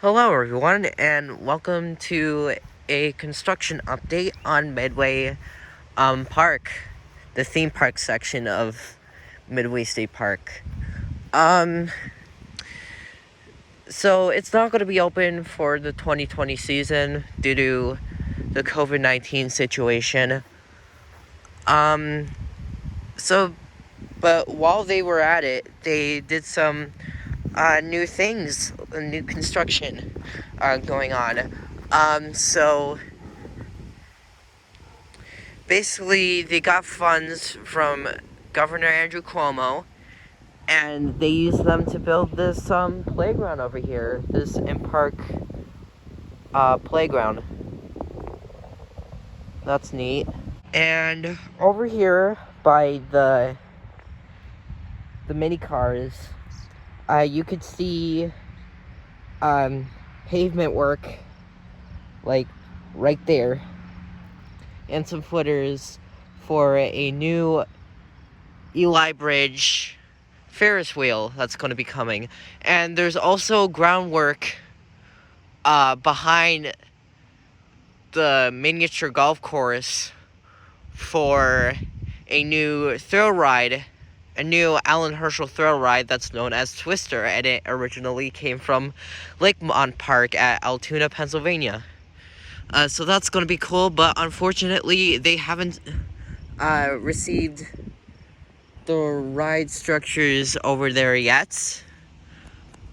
Hello everyone, and welcome to a construction update on Midway Park, the theme park section of Midway State Park. So it's not going to be open for the 2020 season due to the COVID-19 situation. But while they were at it, they did some new things, new construction going on. So basically, they got funds from Governor Andrew Cuomo, and they used them to build this playground over here, this in-park playground. That's neat. And over here by the mini cars, you could see pavement work, like right there, and some footers for a new Eli Bridge Ferris Wheel that's going to be coming. And there's also groundwork behind the miniature golf course for a new thrill ride, a new Alan Herschel thrill ride that's known as Twister, and it originally came from Lakemont Park at Altoona, Pennsylvania. So that's going to be cool, but unfortunately they haven't received the ride structures over there yet.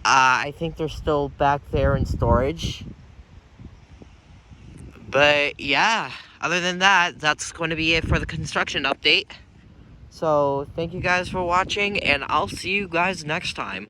I think they're still back there in storage. But yeah, other than that, that's going to be it for the construction update. So thank you guys for watching, and I'll see you guys next time.